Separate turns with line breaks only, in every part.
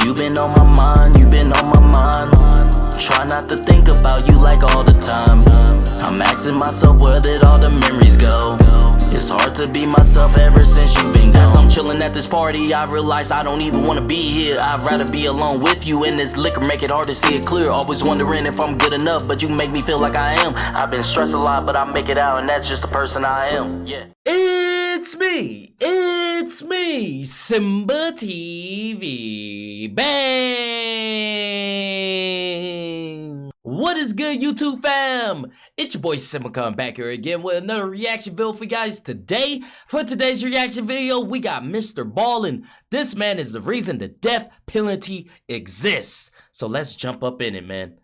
You been on my mind, you been on my mind. Try not to think about you like all the time. I'm asking myself where did all the memories go. It's hard to be myself ever since you been gone. As I'm chilling at this party, I realize I don't even wanna be here. I'd rather be alone with you, and this liquor make it hard to see it clear. Always wondering if I'm good enough, but you make me feel like I am. I've been stressed a lot, but I make it out, and that's just the person I am. Yeah.
It's me, SimbaTv. Bang! What is good, YouTube fam? It's your boy Simba coming back here again with another reaction video for you guys today. For today's reaction video, we got Mr. Ballin. This man is the reason the death penalty exists. So let's jump up in it, man.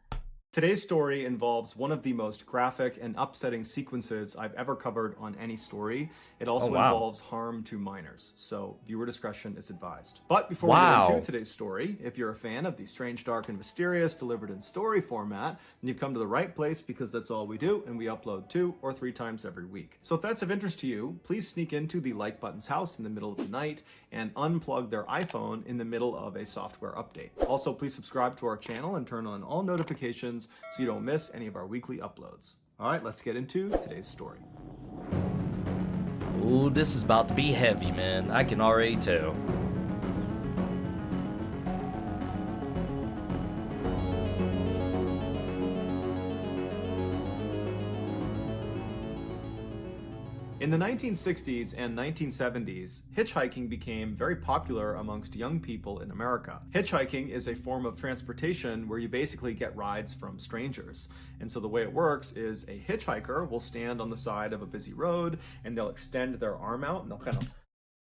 Today's story involves one of the most graphic and upsetting sequences I've ever covered on any story. It also involves harm to minors, so viewer discretion is advised. But before we get into today's story, if you're a fan of the strange, dark, and mysterious delivered in story format, then you've come to the right place, because that's all we do, and we upload 2 or 3 times every week. So if that's of interest to you, please sneak into the like button's house in the middle of the night and unplug their iPhone in the middle of a software update. Also, please subscribe to our channel and turn on all notifications so you don't miss any of our weekly uploads. All right, let's get into today's story.
Ooh, this is about to be heavy, man. I can already tell.
In the 1960s and 1970s, hitchhiking became very popular amongst young people in America. Hitchhiking is a form of transportation where you basically get rides from strangers. And so the way it works is a hitchhiker will stand on the side of a busy road and they'll extend their arm out and they'll kind of...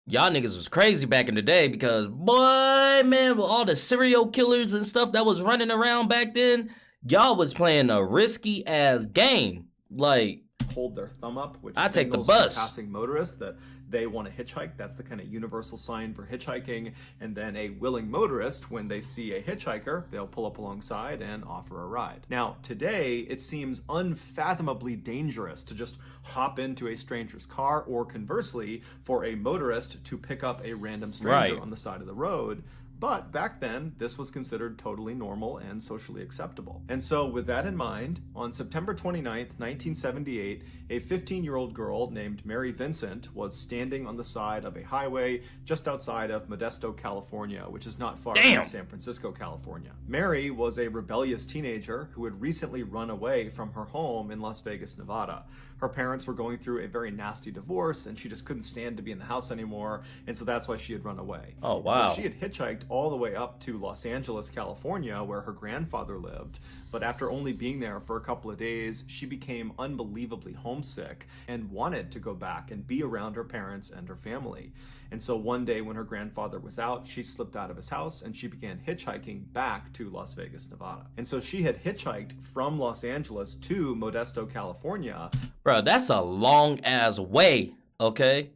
Y'all niggas was crazy back in the day, because boy, man, with all the serial killers and stuff that was running around back then, y'all was playing a risky ass game. Like,
hold their thumb up, which
I take the
signals
bus.
to passing motorists that they want to hitchhike. That's the kind of universal sign for hitchhiking. And then a willing motorist, when they see a hitchhiker, they'll pull up alongside and offer a ride. Now, today, it seems unfathomably dangerous to just hop into a stranger's car, or conversely, for a motorist to pick up a random stranger on the side of the road. But back then, this was considered totally normal and socially acceptable. And so with that in mind, on September 29th, 1978, a 15-year-old girl named Mary Vincent was standing on the side of a highway just outside of Modesto, California, which is not far from San Francisco, California. Mary was a rebellious teenager who had recently run away from her home in Las Vegas, Nevada. Her parents were going through a very nasty divorce, and she just couldn't stand to be in the house anymore, and so that's why she had run away.
Oh, wow.
So she had hitchhiked all the way up to Los Angeles, California, where her grandfather lived. But after only being there for a couple of days, she became unbelievably homesick and wanted to go back and be around her parents and her family. And so one day when her grandfather was out, she slipped out of his house and she began hitchhiking back to Las Vegas, Nevada. And so she had hitchhiked from Los Angeles to Modesto, California.
Bro, that's a long ass way, okay?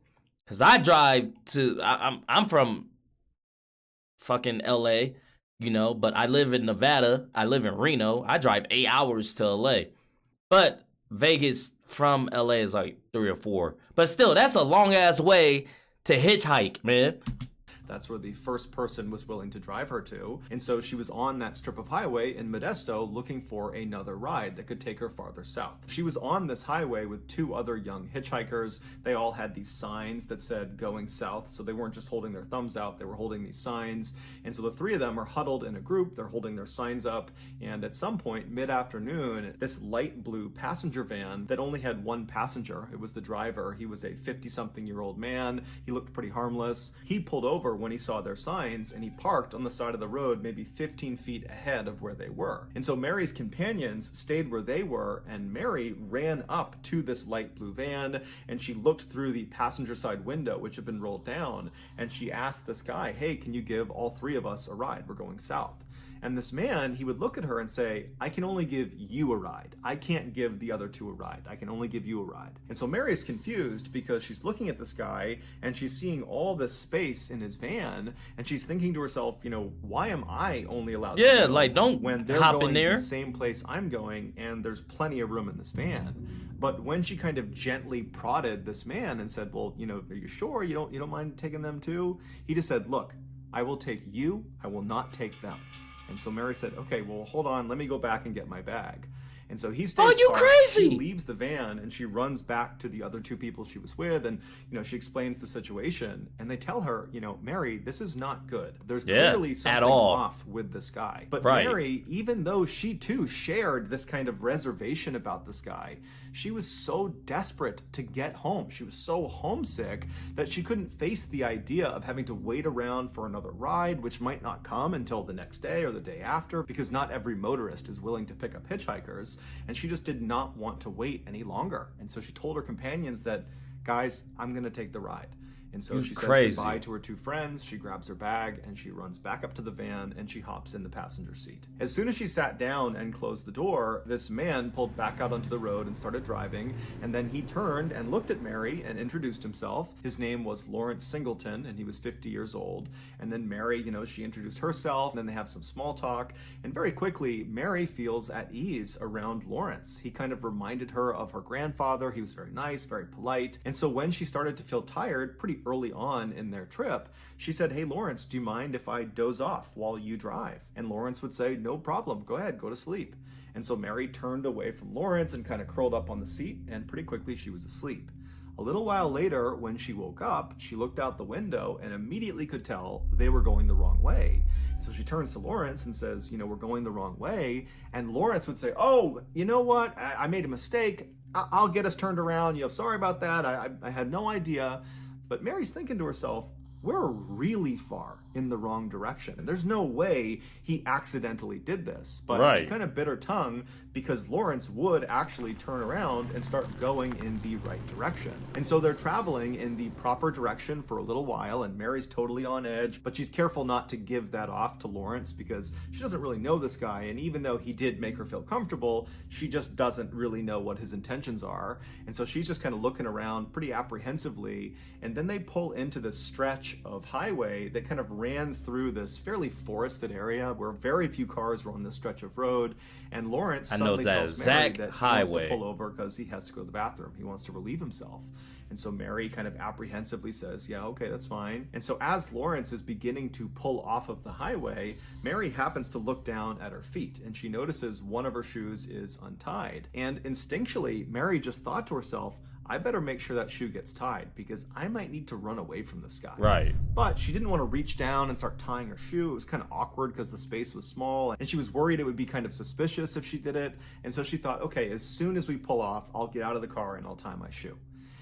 Cause I drive to, I'm from fucking LA, you know, but I live in Nevada. I live in Reno. I drive 8 hours to LA. But Vegas from LA is like 3 or 4. But still, that's a long ass way to hitchhike, man.
That's where the first person was willing to drive her to. And so she was on that strip of highway in Modesto looking for another ride that could take her farther south. She was on this highway with 2 other young hitchhikers. They all had these signs that said going south. So they weren't just holding their thumbs out, they were holding these signs. And so the 3 of them are huddled in a group, they're holding their signs up. And at some point mid-afternoon, this light blue passenger van that only had 1 passenger, it was the driver. He was a 50-something-year-old man. He looked pretty harmless. He pulled over when he saw their signs, and he parked on the side of the road maybe 15 feet ahead of where they were. And so Mary's companions stayed where they were, and Mary ran up to this light blue van, and she looked through the passenger side window, which had been rolled down, and she asked this guy, "Hey, can you give all 3 of us a ride? We're going south." And this man, he would look at her and say, "I can only give you a ride. I can't give the other 2 a ride. I can only give you a ride." And so Mary's confused because she's looking at this guy and she's seeing all this space in his van, and she's thinking to herself, you know, why am I only allowed to go
like, don't
when they're
hop
going
in there
to the same place I'm going, and there's plenty of room in this van. But when she kind of gently prodded this man and said, "Well, you know, are you sure you don't mind taking them too?" He just said, "Look, I will take you, I will not take them. And so Mary said, okay, well, hold on, let me go back and get my bag. And so he stays.
Oh, you
far.
crazy!
She leaves the van and she runs back to the other two people she was with, and she explains the situation. And they tell her, Mary, this is not good. There's clearly something off with this guy. But Mary, even though she too shared this kind of reservation about this guy, she was so desperate to get home. She was so homesick that she couldn't face the idea of having to wait around for another ride, which might not come until the next day or the day after, because not every motorist is willing to pick up hitchhikers. And she just did not want to wait any longer. And so she told her companions that, guys, I'm going to take the ride. And so she says goodbye to her two friends, she grabs her bag, and she runs back up to the van, and she hops in the passenger seat. As soon as she sat down and closed the door, this man pulled back out onto the road and started driving, and then he turned and looked at Mary and introduced himself. His name was Lawrence Singleton, and he was 50 years old. And then Mary, she introduced herself, and then they have some small talk, and very quickly, Mary feels at ease around Lawrence. He kind of reminded her of her grandfather. He was very nice, very polite. And so when she started to feel tired, pretty early on in their trip, she said, hey, Lawrence, do you mind if I doze off while you drive? And Lawrence would say, no problem, go ahead, go to sleep. And so Mary turned away from Lawrence and kind of curled up on the seat, and pretty quickly she was asleep. A little while later, when she woke up, she looked out the window and immediately could tell they were going the wrong way. So she turns to Lawrence and says, we're going the wrong way. And Lawrence would say, oh, you know what? I made a mistake. I'll get us turned around. Sorry about that. I had no idea. But Mary's thinking to herself, we're really far in the wrong direction. And there's no way he accidentally did this. But she kind of bit her tongue because Lawrence would actually turn around and start going in the right direction. And so they're traveling in the proper direction for a little while, and Mary's totally on edge, but she's careful not to give that off to Lawrence because she doesn't really know this guy. And even though he did make her feel comfortable, she just doesn't really know what his intentions are. And so she's just kind of looking around pretty apprehensively. And then they pull into this stretch of highway that kind of ran through this fairly forested area where very few cars were on this stretch of road. And Lawrence suddenly tells Mary that he wants to pull over because he has to go to the bathroom. He wants to relieve himself. And so Mary kind of apprehensively says, yeah, okay, that's fine. And so as Lawrence is beginning to pull off of the highway, Mary happens to look down at her feet, and she notices one of her shoes is untied. And instinctually, Mary just thought to herself, I better make sure that shoe gets tied because I might need to run away from this guy.
Right.
But she didn't want to reach down and start tying her shoe. It was kind of awkward because the space was small, and she was worried it would be kind of suspicious if she did it. And so she thought, okay, as soon as we pull off, I'll get out of the car and I'll tie my shoe.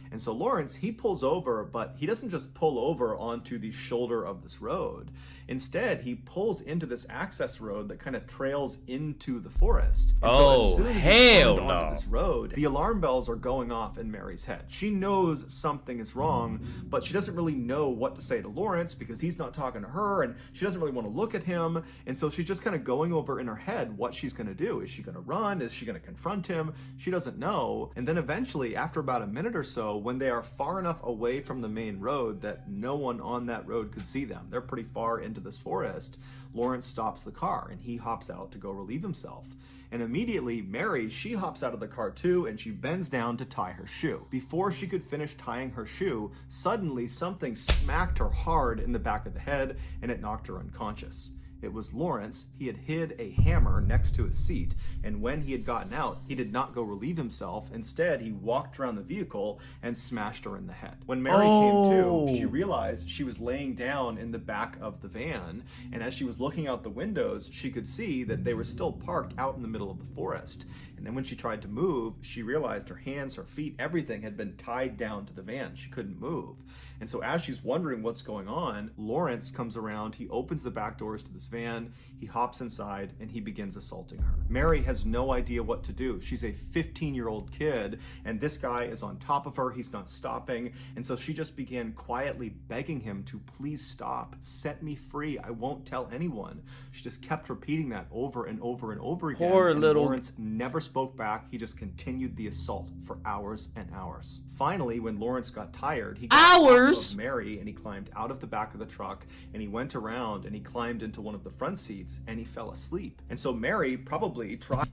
And so Lawrence, he pulls over, but he doesn't just pull over onto the shoulder of this road. Instead, he pulls into this access road that kind of trails into the forest. And so as soon as he turned onto this road, the alarm bells are going off in Mary's head. She knows something is wrong, but she doesn't really know what to say to Lawrence because he's not talking to her, and she doesn't really want to look at him. And so she's just kind of going over in her head what she's going to do. Is she going to run? Is she going to confront him? She doesn't know. And then eventually, after about a minute or so, when they are far enough away from the main road that no one on that road could see them, they're pretty far into this forest, Lawrence stops the car and he hops out to go relieve himself. And immediately Mary, she hops out of the car too, and she bends down to tie her shoe. Before she could finish tying her shoe, suddenly something smacked her hard in the back of the head and it knocked her unconscious. It was Lawrence. He had hid a hammer next to his seat, and when he had gotten out, he did not go relieve himself. Instead, he walked around the vehicle and smashed her in the head. When Mary came to, she realized she was laying down in the back of the van, and as she was looking out the windows, she could see that they were still parked out in the middle of the forest. And then when she tried to move, she realized her hands, her feet, everything had been tied down to the van. She couldn't move. And so as she's wondering what's going on, Lawrence comes around, he opens the back doors to this van, he hops inside, and he begins assaulting her. Mary has no idea what to do. She's a 15-year-old kid, and this guy is on top of her. He's not stopping. And so she just began quietly begging him to please stop, set me free. I won't tell anyone. She just kept repeating that over and over and over again.
Poor little
Lawrence never spoke back. He just continued the assault for hours and hours. Finally, when Lawrence got tired, he got off of Mary and he climbed out of the back of the truck and he went around and he climbed into one of the front seats and he fell asleep. And so Mary probably tried.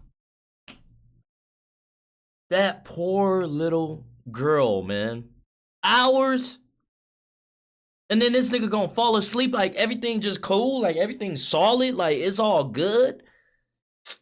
That poor little girl, man. Hours And then this nigga gonna fall asleep like everything just cool, like everything's solid, like it's all good.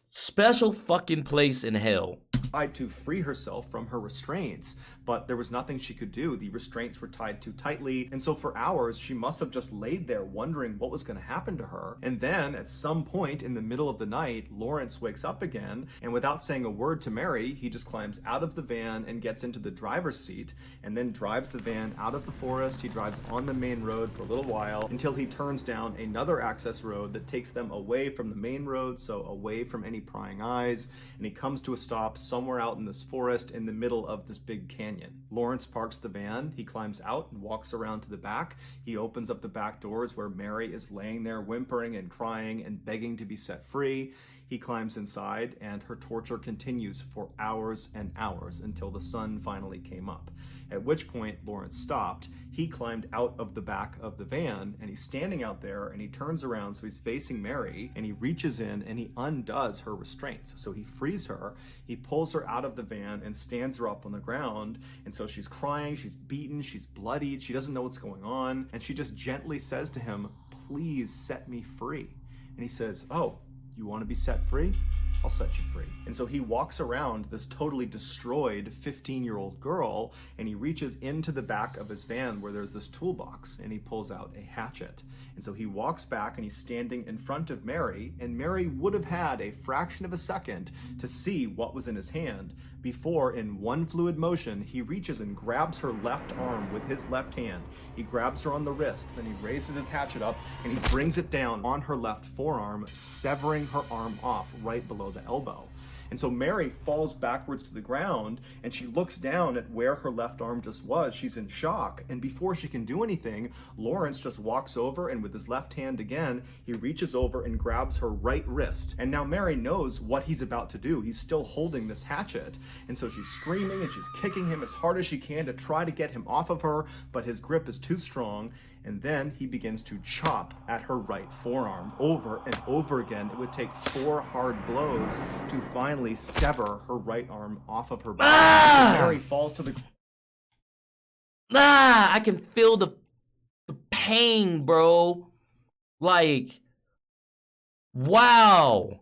Special fucking place in hell.
Tried to free herself from her restraints, but there was nothing she could do. The restraints were tied too tightly, and so for hours she must have just laid there wondering what was going to happen to her. And then at some point in the middle of the night, Lawrence wakes up again, and without saying a word to Mary, he just climbs out of the van and gets into the driver's seat, and then drives the van out of the forest. He drives on the main road for a little while until he turns down another access road that takes them away from the main road, so away from any prying eyes, and he comes to a stop somewhere out in this forest in the middle of this big canyon. Lawrence parks the van, he climbs out and walks around to the back. He opens up the back doors where Mary is laying there whimpering and crying and begging to be set free. He climbs inside and her torture continues for hours and hours until the sun finally came up. At which point Lawrence stopped. He climbed out of the back of the van and he's standing out there and he turns around, so he's facing Mary, and he reaches in and he undoes her restraints. So he frees her, he pulls her out of the van and stands her up on the ground. And so she's crying, she's beaten, she's bloodied, she doesn't know what's going on. And she just gently says to him, "Please set me free." And he says, "Oh, you want to be set free? I'll set you free." And so he walks around this totally destroyed 15-year-old girl and he reaches into the back of his van where there's this toolbox and he pulls out a hatchet. And so he walks back and he's standing in front of Mary, and Mary would have had a fraction of a second to see what was in his hand before, in one fluid motion, he reaches and grabs her left arm with his left hand. He grabs her on the wrist, then he raises his hatchet up and he brings it down on her left forearm, severing her arm off right below the elbow. And so Mary falls backwards to the ground and she looks down at where her left arm just was. She's in shock. And before she can do anything, Lawrence just walks over and with his left hand again, he reaches over and grabs her right wrist. And now Mary knows what he's about to do. He's still holding this hatchet. And so she's screaming and she's kicking him as hard as she can to try to get him off of her, but his grip is too strong. And then he begins to chop at her right forearm over and over again. It would take 4 hard blows to finally sever her right arm off of her body. So Mary falls to the
I can feel the pain, bro. Like, wow.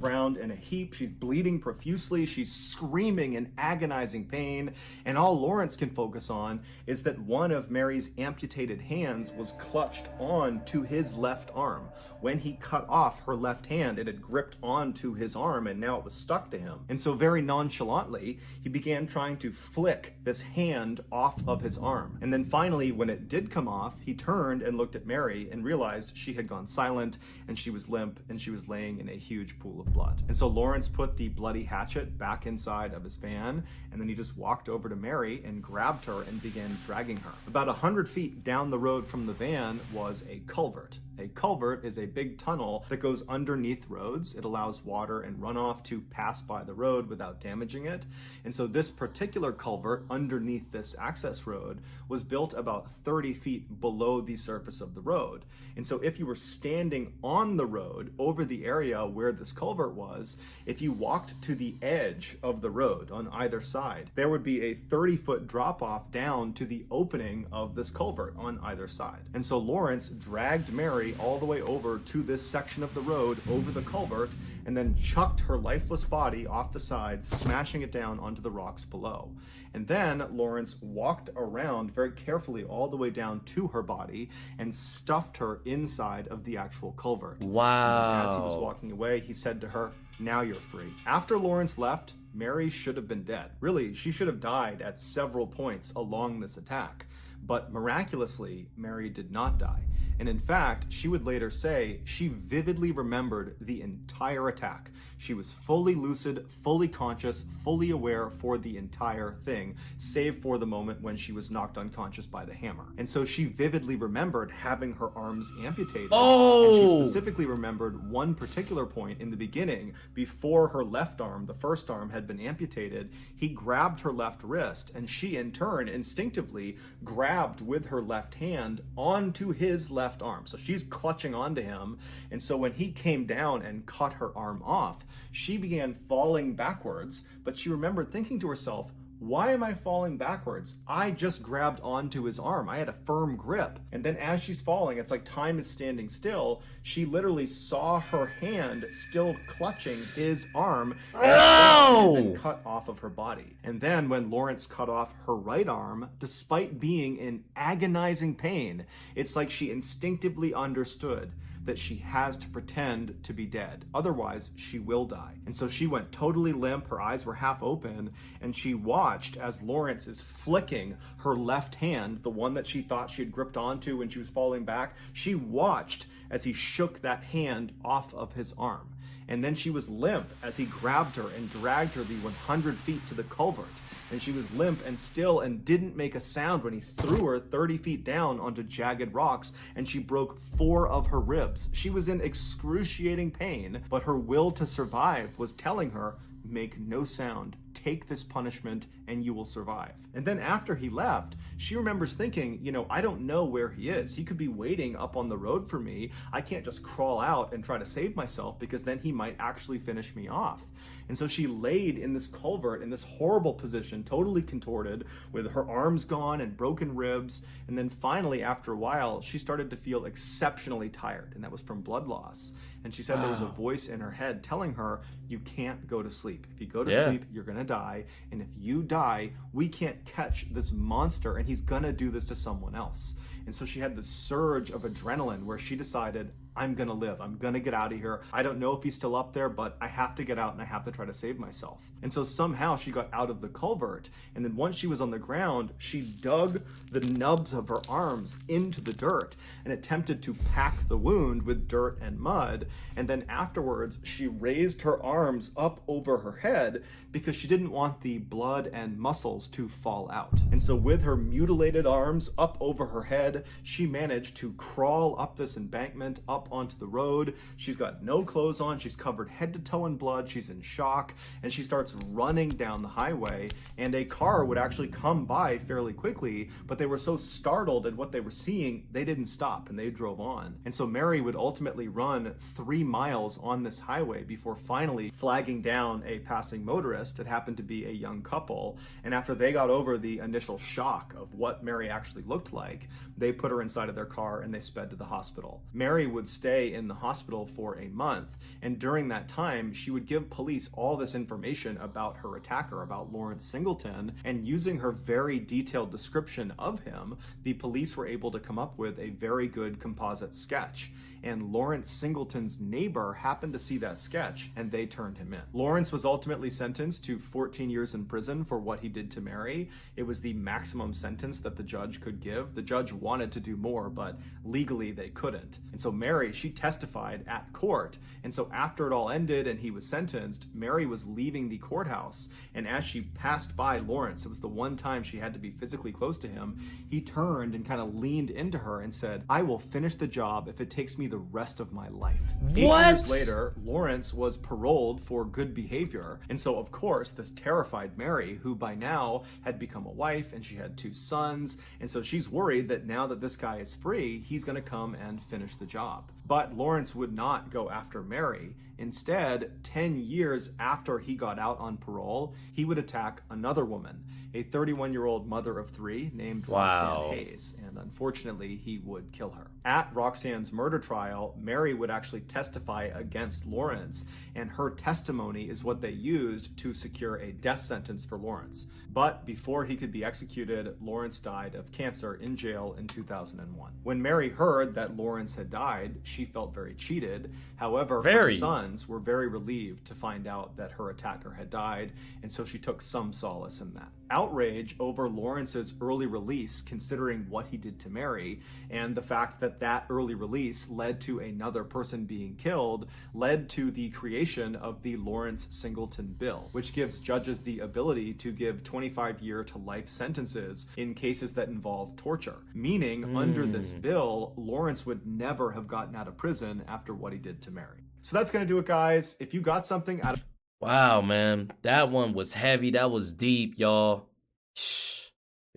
ground in a heap. She's bleeding profusely. She's screaming in agonizing pain. And all Lawrence can focus on is that one of Mary's amputated hands was clutched on to his left arm. When he cut off her left hand, it had gripped onto his arm and now it was stuck to him. And so very nonchalantly, he began trying to flick this hand off of his arm. And then finally, when it did come off, he turned and looked at Mary and realized she had gone silent and she was limp and she was laying in a huge pool of blood. And so Lawrence put the bloody hatchet back inside of his van, and then he just walked over to Mary and grabbed her and began dragging her. About 100 feet down the road from the van was a culvert. A culvert is a big tunnel that goes underneath roads. It allows water and runoff to pass by the road without damaging it. And so this particular culvert underneath this access road was built about 30 feet below the surface of the road. And so if you were standing on the road over the area where this culvert was, if you walked to the edge of the road on either side, there would be a 30-foot drop-off down to the opening of this culvert on either side. And so Lawrence dragged Mary all the way over to this section of the road over the culvert and then chucked her lifeless body off the side, smashing it down onto the rocks below. And then Lawrence walked around very carefully all the way down to her body and stuffed her inside of the actual culvert.
Wow.
And as he was walking away, he said to her, "Now you're free." After Lawrence left, Mary should have been dead. Really, she should have died at several points along this attack. But miraculously, Mary did not die. And in fact, she would later say she vividly remembered the entire attack. She was fully lucid, fully conscious, fully aware for the entire thing, save for the moment when she was knocked unconscious by the hammer. And so she vividly remembered having her arms amputated.
Oh!
And she specifically remembered one particular point in the beginning, before her left arm, the first arm, had been amputated. He grabbed her left wrist, and she in turn instinctively grabbed with her left hand onto his left arm. So she's clutching onto him. And so when he came down and cut her arm off, she began falling backwards, but she remembered thinking to herself, why am I falling backwards? I just grabbed onto his arm. I had a firm grip. And then as she's falling, it's like time is standing still. She literally saw her hand still clutching his arm and then cut off of her body. And then when Lawrence cut off her right arm, despite being in agonizing pain, it's like she instinctively understood that she has to pretend to be dead. Otherwise, she will die. And so she went totally limp, her eyes were half open, and she watched as Lawrence is flicking her left hand, the one that she thought she had gripped onto when she was falling back. She watched as he shook that hand off of his arm. And then she was limp as he grabbed her and dragged her the 100 feet to the culvert. And she was limp and still and didn't make a sound when he threw her 30 feet down onto jagged rocks, and she broke 4 of her ribs. She was in excruciating pain, but her will to survive was telling her, make no sound, take this punishment, and you will survive. And then after he left, she remembers thinking, you know, I don't know where he is. He could be waiting up on the road for me. I can't just crawl out and try to save myself because then he might actually finish me off. And so she laid in this culvert in this horrible position, totally contorted, with her arms gone and broken ribs. And then finally, after a while, she started to feel exceptionally tired, and that was from blood loss. And she said there was a voice in her head telling her, you can't go to sleep. If you go to sleep, you're gonna die. And if you die, we can't catch this monster, and he's gonna do this to someone else. And so she had this surge of adrenaline where she decided, I'm gonna live. I'm gonna get out of here. I don't know if he's still up there, but I have to get out and I have to try to save myself. And so somehow she got out of the culvert. And then once she was on the ground, she dug the nubs of her arms into the dirt and attempted to pack the wound with dirt and mud. And then afterwards, she raised her arms up over her head because she didn't want the blood and muscles to fall out. And so with her mutilated arms up over her head, she managed to crawl up this embankment, up onto the road. She's got no clothes on. She's covered head to toe in blood. She's in shock, and she starts running down the highway, and a car would actually come by fairly quickly, but they were so startled at what they were seeing, they didn't stop and they drove on. And so Mary would ultimately run 3 miles on this highway before finally flagging down a passing motorist. It happened to be a young couple, and after they got over the initial shock of what Mary actually looked like, they put her inside of their car and they sped to the hospital. Mary would stay in the hospital for a month, and during that time she would give police all this information about her attacker, about Lawrence Singleton, and using her very detailed description of him, the police were able to come up with a very good composite sketch. And Lawrence Singleton's neighbor happened to see that sketch, and they turned him in. Lawrence was ultimately sentenced to 14 years in prison for what he did to Mary. It was the maximum sentence that the judge could give. The judge wanted to do more, but legally they couldn't. And so Mary, she testified at court. And so after it all ended and he was sentenced, Mary was leaving the courthouse. And as she passed by Lawrence, it was the one time she had to be physically close to him, he turned and kind of leaned into her and said, I will finish the job if it takes me the rest of my life. 8 years later, Lawrence was paroled for good behavior. And so, of course, this terrified Mary, who by now had become a wife and she had 2 sons. And so she's worried that now that this guy is free, he's going to come and finish the job. But Lawrence would not go after Mary. Instead, 10 years after he got out on parole, he would attack another woman, a 31-year-old mother of 3 named Roxanne Hayes, and unfortunately, he would kill her. At Roxanne's murder trial, Mary would actually testify against Lawrence, and her testimony is what they used to secure a death sentence for Lawrence. But before he could be executed, Lawrence died of cancer in jail in 2001. When Mary heard that Lawrence had died, she felt very cheated. However, her sons were very relieved to find out that her attacker had died, and so she took some solace in that. Outrage over Lawrence's early release, considering what he did to Mary, and the fact that that early release led to another person being killed, led to the creation of the Lawrence Singleton Bill, which gives judges the ability to give 25-year to life sentences in cases that involve torture. Meaning, under this bill, Lawrence would never have gotten out of prison after what he did to Mary. So that's going to do it, guys. If you got something out of...
Wow, man. That one was heavy. That was deep, y'all. If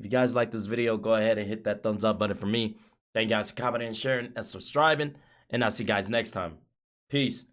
you guys like this video, go ahead and hit that thumbs up button for me. Thank you guys for commenting, sharing, and subscribing. And I'll see you guys next time. Peace.